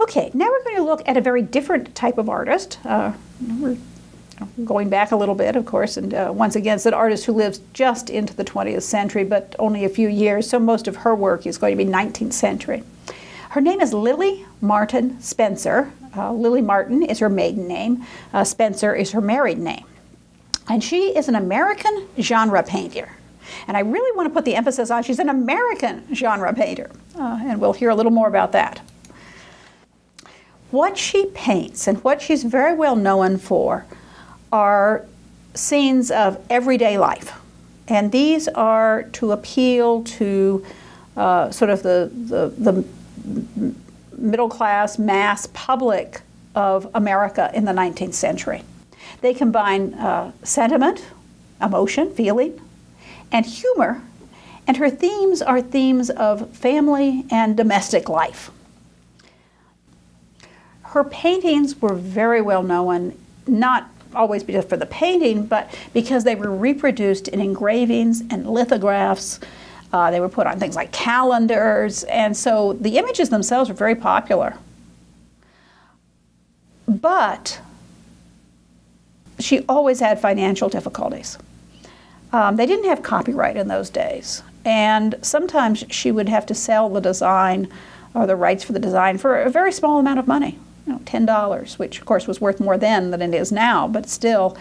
Okay, now we're going to look at a very different type of artist. We're going back a little bit, of course, and once again, it's an artist who lives just into the 20th century, but only a few years, so most of her work is going to be 19th century. Her name is Lilly Martin Spencer. Lilly Martin is her maiden name. Spencer is her married name. And she is an American genre painter. And I really want to put the emphasis on she's an American genre painter. And we'll hear a little more about that. What she paints and what she's very well known for are scenes of everyday life. And these are to appeal to sort of the middle class, mass public of America in the 19th century. They combine sentiment, emotion, feeling, and humor, and her themes are themes of family and domestic life. Her paintings were very well known, not always just for the painting, but because they were reproduced in engravings and lithographs. They were put on things like calendars, and so the images themselves were very popular. But she always had financial difficulties. They didn't have copyright in those days, and sometimes she would have to sell the design or the rights for the design for a very small amount of money. $10, which of course was worth more then than it is now, but still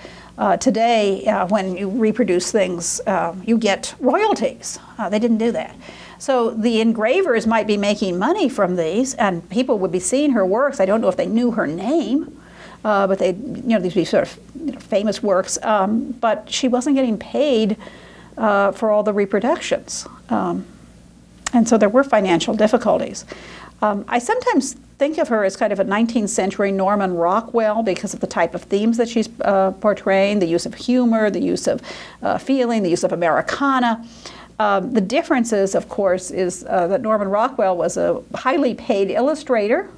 today when you reproduce things you get royalties. They didn't do that. So the engravers might be making money from these, and people would be seeing her works. I don't know if they knew her name, but they, these would be sort of famous works, but she wasn't getting paid for all the reproductions. And so there were financial difficulties. I sometimes think of her as kind of a 19th century Norman Rockwell because of the type of themes that she's portraying, the use of humor, the use of feeling, the use of Americana. The differences, of course, is that Norman Rockwell was a highly paid illustrator,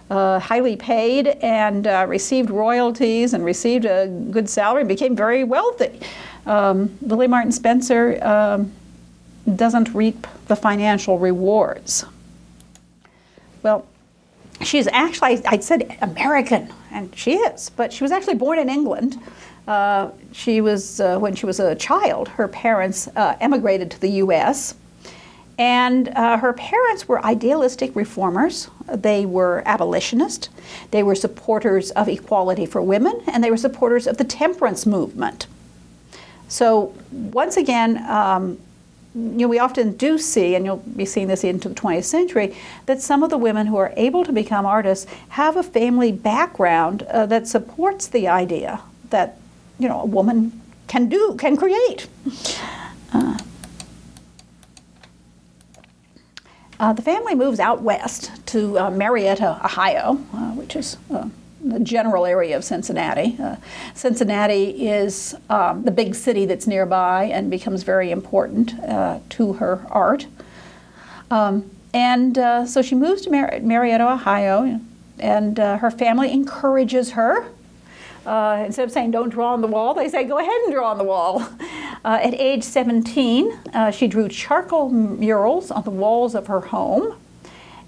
highly paid, and received royalties and received a good salary and became very wealthy. Lilly Martin Spencer doesn't reap the financial rewards. Well, she's actually, I said American, and she is, but she was actually born in England. She was, when she was a child, her parents emigrated to the U.S., and her parents were idealistic reformers. They were abolitionists. They were supporters of equality for women, and they were supporters of the temperance movement. So once again, we often do see, and you'll be seeing this into the 20th century, that some of the women who are able to become artists have a family background that supports the idea that, a woman can create. The family moves out west to Marietta, Ohio, which is the general area of Cincinnati. Cincinnati is the big city that's nearby and becomes very important to her art. So she moves to Marietta, Ohio, and her family encourages her. Instead of saying, don't draw on the wall, they say, go ahead and draw on the wall. At age 17, she drew charcoal murals on the walls of her home.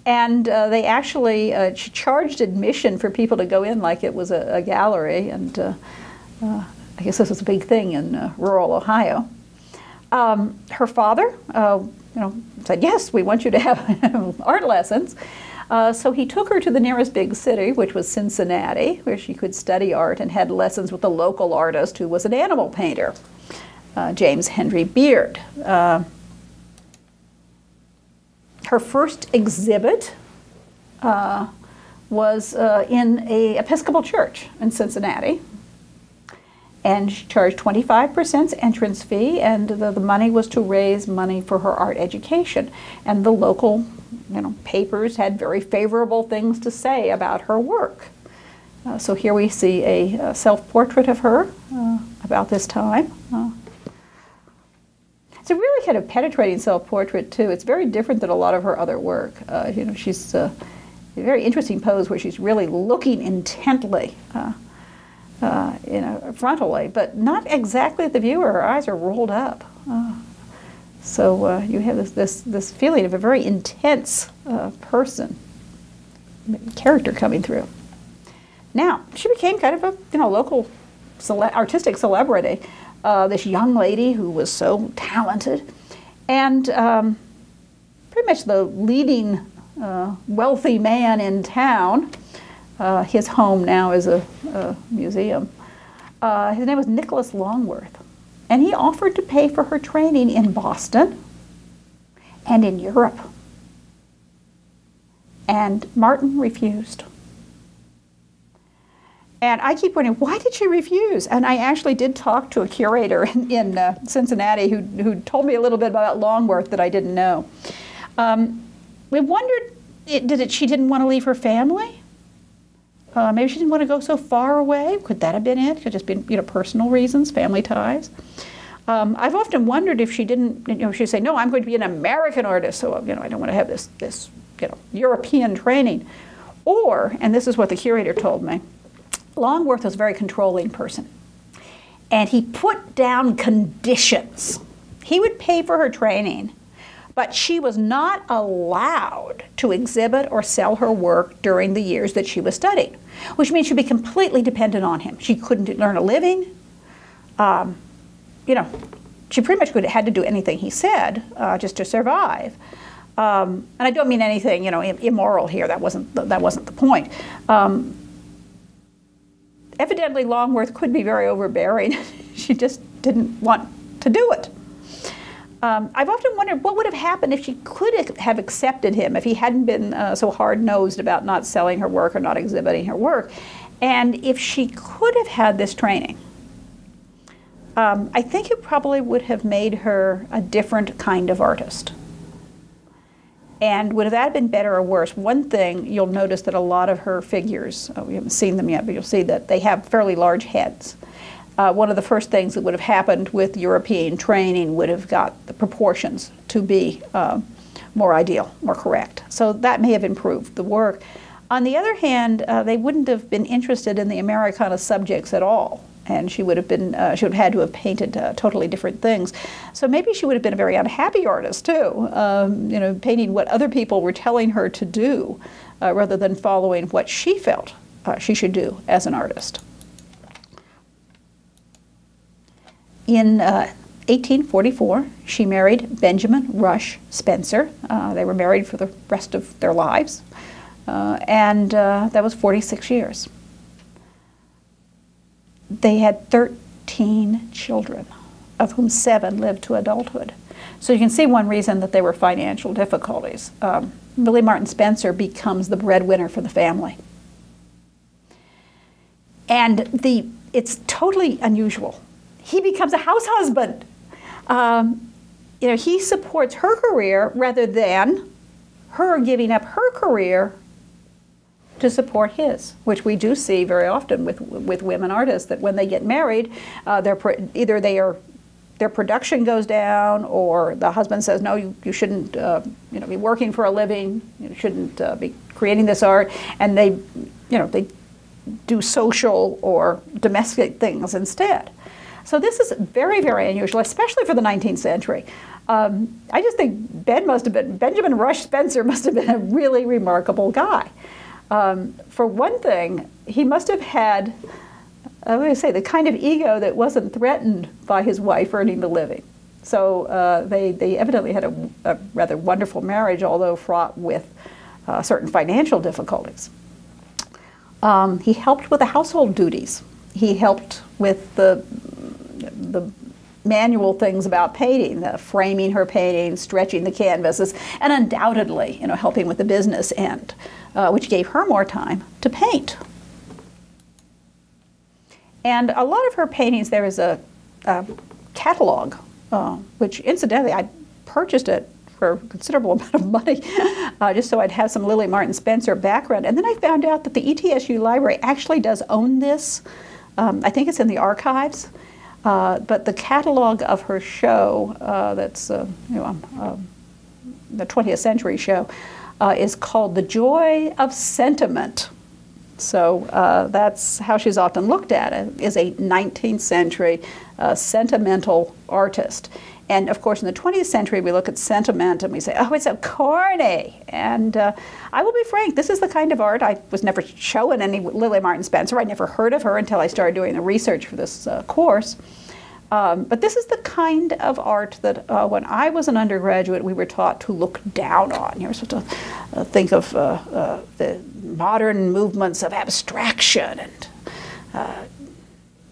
And they actually charged admission for people to go in like it was a gallery, and I guess this was a big thing in rural Ohio. Her father, said, yes, we want you to have art lessons. So he took her to the nearest big city, which was Cincinnati, where she could study art and had lessons with a local artist who was an animal painter, James Henry Beard. Her first exhibit was in an Episcopal church in Cincinnati, and she charged 25% entrance fee, and the money was to raise money for her art education. And the local, papers had very favorable things to say about her work. So here we see a self-portrait of her about this time. It's a really kind of penetrating self-portrait, too. It's very different than a lot of her other work. She's a very interesting pose where she's really looking intently, frontally, but not exactly at the viewer. Her eyes are rolled up. So you have this feeling of a very intense person. character coming through. Now, she became kind of a local artistic celebrity, this young lady who was so talented, and pretty much the leading wealthy man in town. His home now is a museum. His name was Nicholas Longworth, and he offered to pay for her training in Boston and in Europe. And Martin refused. And I keep wondering, why did she refuse? And I actually did talk to a curator in Cincinnati who told me a little bit about Longworth that I didn't know. We wondered, she didn't want to leave her family? Maybe she didn't want to go so far away. Could that have been it? Could have just been, personal reasons, family ties. I've often wondered if she didn't, she'd say, no, I'm going to be an American artist, so, I don't want to have this European training. Or, and this is what the curator told me, Longworth was a very controlling person. And he put down conditions. He would pay for her training, but she was not allowed to exhibit or sell her work during the years that she was studying, which means she'd be completely dependent on him. She couldn't earn a living. She pretty much had to do anything he said just to survive. And I don't mean anything, immoral here. That wasn't the point. Evidently, Longworth could be very overbearing. She just didn't want to do it. I've often wondered what would have happened if she could have accepted him, if he hadn't been so hard-nosed about not selling her work or not exhibiting her work, and if she could have had this training. I think it probably would have made her a different kind of artist. And would that have been better or worse? One thing, you'll notice that a lot of her figures, we haven't seen them yet, but you'll see that they have fairly large heads. One of the first things that would have happened with European training would have got the proportions to be more ideal, more correct. So that may have improved the work. On the other hand, they wouldn't have been interested in the Americana subjects at all. And she would have been, she would have had to have painted totally different things. So maybe she would have been a very unhappy artist too, painting what other people were telling her to do, rather than following what she felt she should do as an artist. In 1844, she married Benjamin Rush Spencer. They were married for the rest of their lives, and that was 46 years. They had 13 children, of whom 7 lived to adulthood. So you can see one reason that they were financial difficulties. Lilly Martin Spencer becomes the breadwinner for the family. And it's totally unusual. He becomes a house husband. He supports her career rather than her giving up her career to support his, which we do see very often with women artists, that when they get married, either their production goes down, or the husband says, no, you shouldn't be working for a living, you shouldn't be creating this art, and they do social or domestic things instead. So this is very, very unusual, especially for the 19th century. I just think Benjamin Rush Spencer must have been a really remarkable guy. For one thing, he must have had, I'm going to say, the kind of ego that wasn't threatened by his wife earning the living. So they evidently had a rather wonderful marriage, although fraught with certain financial difficulties. He helped with the household duties. He helped with the manual things about painting, the framing her paintings, stretching the canvases, and undoubtedly, helping with the business end, which gave her more time to paint. And a lot of her paintings, there is a catalog, which incidentally, I purchased it for a considerable amount of money, just so I'd have some Lilly Martin Spencer background. And then I found out that the ETSU library actually does own this. I think it's in the archives. But the catalog of her show, that's the 20th century show, is called The Joy of Sentiment. So that's how she's often looked at, is a 19th century sentimental artist. And of course, in the 20th century, we look at sentiment and we say, oh, it's so corny. And I will be frank, this is the kind of art, I was never shown any Lilly Martin Spencer. I never heard of her until I started doing the research for this course. But this is the kind of art that when I was an undergraduate, we were taught to look down on. You're supposed to think of the modern movements of abstraction and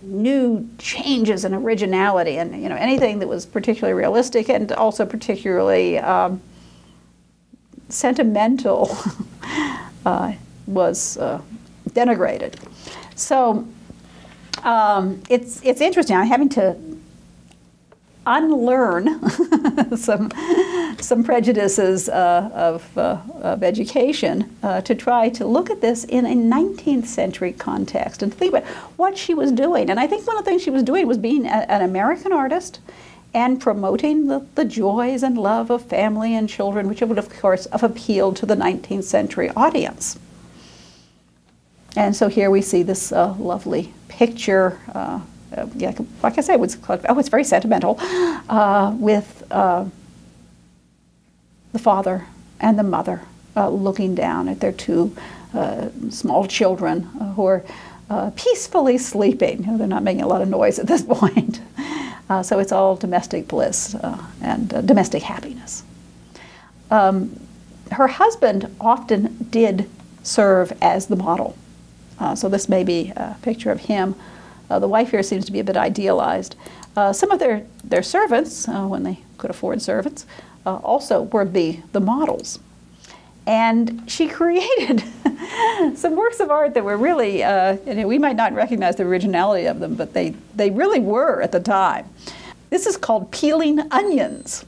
new changes in originality, and anything that was particularly realistic and also particularly sentimental was denigrated. So it's interesting. I'm having to unlearn some prejudices of education to try to look at this in a 19th century context and think about what she was doing. And I think one of the things she was doing was being an American artist and promoting the joys and love of family and children, which would, of course, have appealed to the 19th century audience. And so here we see this lovely picture, yeah, like I said, it's very sentimental, with the father and the mother looking down at their two small children who are peacefully sleeping. They're not making a lot of noise at this point. So it's all domestic bliss and domestic happiness. Her husband often did serve as the model. So this may be a picture of him. The wife here seems to be a bit idealized. Some of their servants, when they could afford servants, also were the models. And she created some works of art that were really, we might not recognize the originality of them, but they really were at the time. This is called Peeling Onions.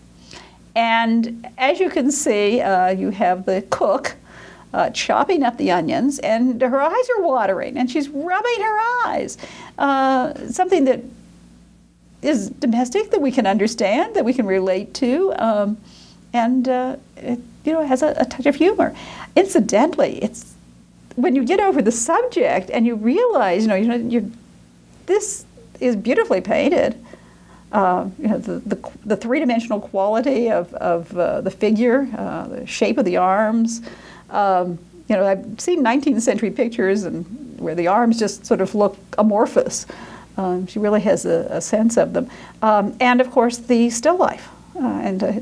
And as you can see, you have the cook chopping up the onions, and her eyes are watering, and she's rubbing her eyes. Something that is domestic, that we can understand, that we can relate to, and it has a touch of humor. Incidentally, it's when you get over the subject and you realize, this is beautifully painted. The three-dimensional quality of the figure, the shape of the arms. I've seen 19th century pictures and where the arms just sort of look amorphous. She really has a sense of them. And of course the still life.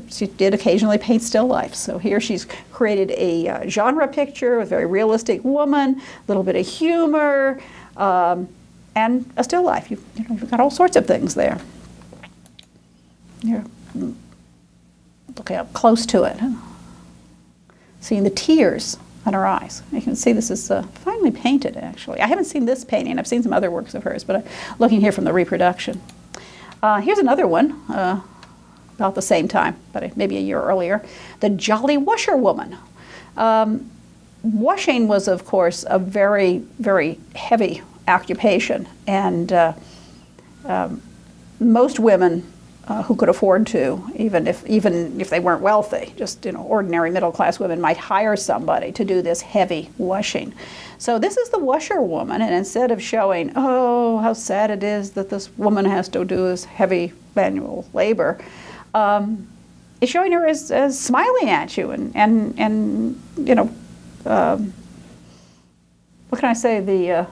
She did occasionally paint still life. So here she's created a genre picture with a very realistic woman, a little bit of humor, and a still life. You've got all sorts of things there. You're looking up close to it. Seeing the tears in her eyes. You can see this is finely painted, actually. I haven't seen this painting. I've seen some other works of hers, but I'm looking here from the reproduction. Here's another one, about the same time, but maybe a year earlier. The Jolly Washerwoman. Washing was, of course, a very, very heavy occupation, and most women who could afford to, even if they weren't wealthy, just ordinary middle-class women might hire somebody to do this heavy washing. So this is the washerwoman, and instead of showing, oh, how sad it is that this woman has to do this heavy manual labor, it's showing her as smiling at you and what can I say, the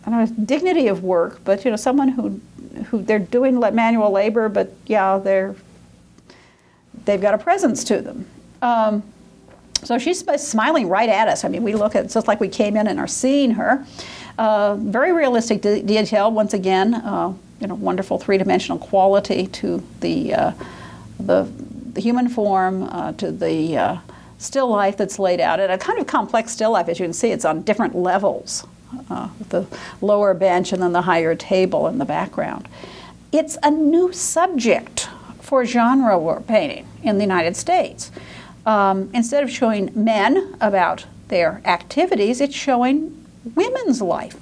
I don't know, dignity of work, but someone who they're doing manual labor, but yeah, they've got a presence to them. So she's smiling right at us. I mean, we look at it's just like we came in and are seeing her. Very realistic detail, once again. Wonderful three-dimensional quality to the human form, to the still life that's laid out. And a kind of complex still life, as you can see, it's on different levels. With the lower bench and then the higher table in the background. It's a new subject for genre painting in the United States. Instead of showing men about their activities, it's showing women's life,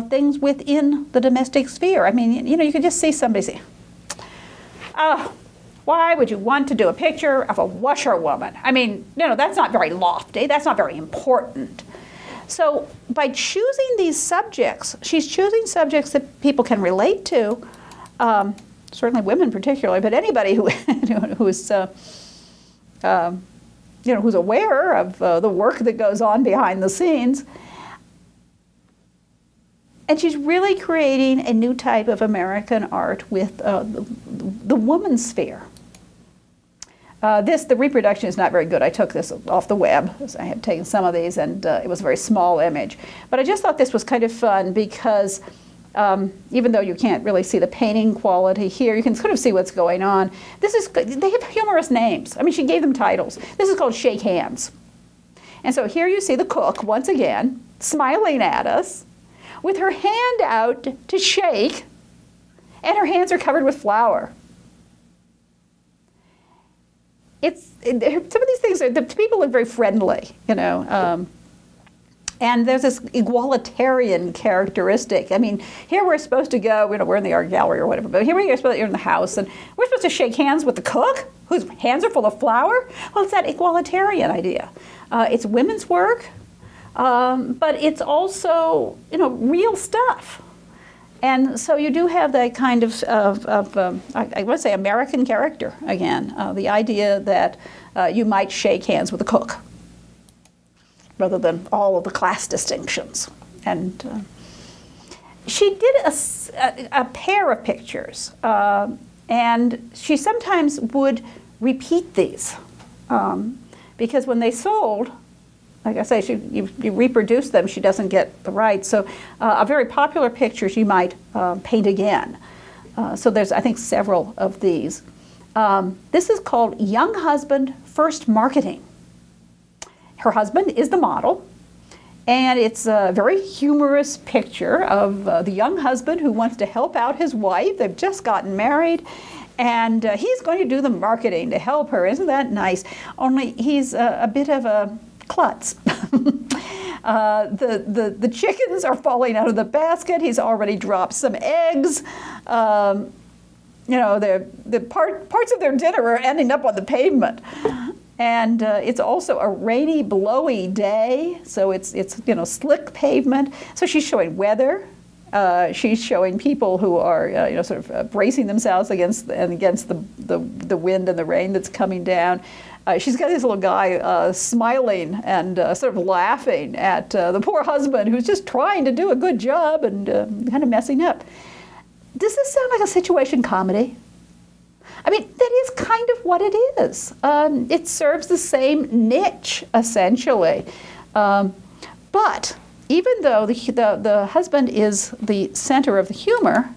things within the domestic sphere. I mean, you could just see somebody say, oh, why would you want to do a picture of a washerwoman? I mean, that's not very lofty, that's not very important. So by choosing these subjects, she's choosing subjects that people can relate to, certainly women particularly, but anybody who who's who's aware of the work that goes on behind the scenes. And she's really creating a new type of American art with the woman's sphere. The reproduction is not very good. I took this off the web. I had taken some of these, and it was a very small image. But I just thought this was kind of fun because even though you can't really see the painting quality here, you can sort of see what's going on. They have humorous names. I mean, she gave them titles. This is called Shake Hands. And so here you see the cook, once again, smiling at us, with her hand out to shake, and her hands are covered with flour. Some of these things, the people look very friendly, and there's this egalitarian characteristic. I mean, here we're supposed to go, we're in the art gallery or whatever, but here you're in the house, and we're supposed to shake hands with the cook, whose hands are full of flour. Well, it's that egalitarian idea. It's women's work. But it's also, real stuff. And so you do have that kind of I want to say American character again. The idea that you might shake hands with a cook rather than all of the class distinctions. And she did a pair of pictures, and she sometimes would repeat these because when they sold, like I say, you reproduce them, she doesn't get the rights. So a very popular picture she might paint again. So there's, I think, several of these. This is called Young Husband First Marketing. Her husband is the model, and it's a very humorous picture of the young husband who wants to help out his wife. They've just gotten married, and he's going to do the marketing to help her. Isn't that nice? Only he's a bit of a klutz. The chickens are falling out of the basket. He's already dropped some eggs. The parts of their dinner are ending up on the pavement. And it's also a rainy, blowy day, so it's slick pavement. So she's showing weather. She's showing people who are sort of bracing themselves against the wind and the rain that's coming down. She's got this little guy smiling and sort of laughing at the poor husband who's just trying to do a good job and kind of messing up. Does this sound like a situation comedy? I mean, that is kind of what it is. It serves the same niche, essentially. But even though the husband is the center of the humor,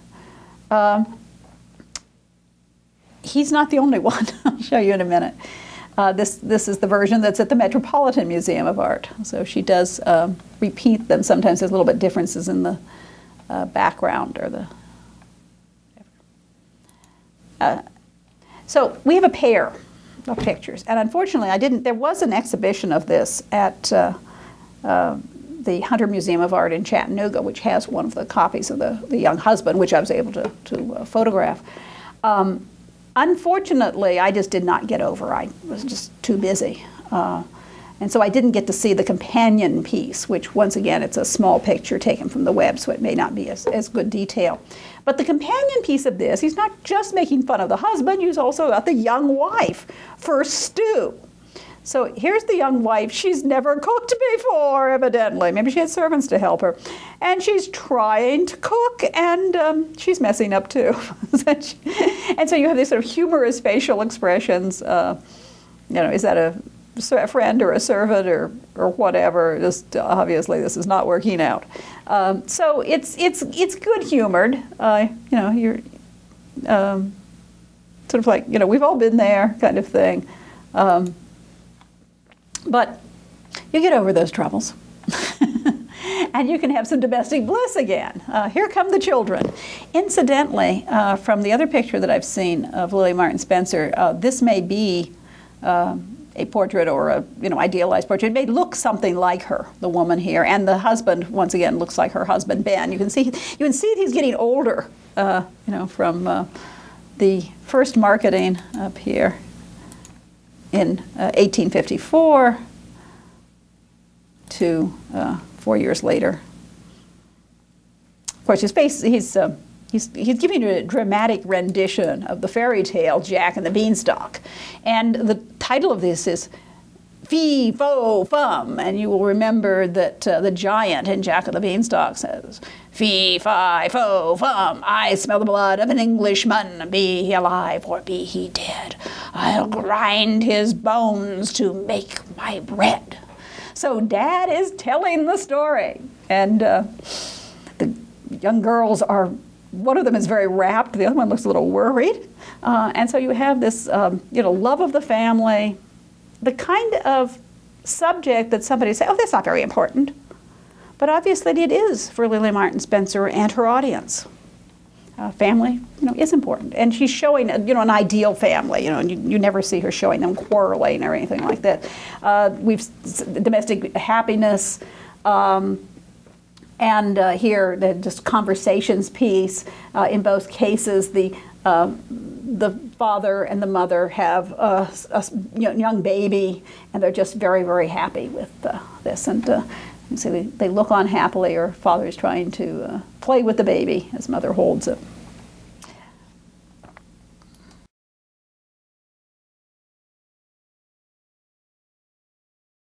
he's not the only one. I'll show you in a minute. This is the version that's at the Metropolitan Museum of Art. So she does repeat them. Sometimes there's a little bit differences in the background or the... So we have a pair of pictures, and unfortunately there was an exhibition of this at the Hunter Museum of Art in Chattanooga, which has one of the copies of the young husband, which I was able to photograph. Unfortunately, I just did not get over. I was just too busy. And so I didn't get to see the companion piece, which once again, it's a small picture taken from the web, so it may not be as good detail. But the companion piece of this, he's not just making fun of the husband, he's also got the young wife for stew. So here's the young wife. She's never cooked before, evidently. Maybe she had servants to help her. And she's trying to cook, and she's messing up too. And so you have these sort of humorous facial expressions. Is that a friend or a servant or whatever? Just obviously this is not working out. So it's good humored. You're sort of like, we've all been there kind of thing. But you get over those troubles. And you can have some domestic bliss again. Here come the children. Incidentally, from the other picture that I've seen of Lilly Martin Spencer, this may be a portrait or a idealized portrait. It may look something like her, the woman here, and the husband once again looks like her husband Ben. You can see he's getting older. From the first marketing up here in 1854 to 4 years later. Of course, his face, he's he's giving you a dramatic rendition of the fairy tale Jack and the Beanstalk. And the title of this is Fee, Fo, Fum, and you will remember that the giant in Jack and the Beanstalk says, Fee, Fi, Fo, Fum, I smell the blood of an Englishman, be he alive or be he dead. I'll grind his bones to make my bread. So Dad is telling the story, and the young girls are, one of them is very rapt, the other one looks a little worried, and so you have this love of the family, the kind of subject that somebody say, oh, that's not very important. But obviously it is for Lily Martin Spencer and her audience. Family, is important. And she's showing, an ideal family, and you never see her showing them quarreling or anything like that. Domestic happiness, and here, the just conversations piece. In both cases, the father and the mother have a young baby, and they're just very, very happy with this. And you see they look on happily, or father is trying to play with the baby as mother holds it.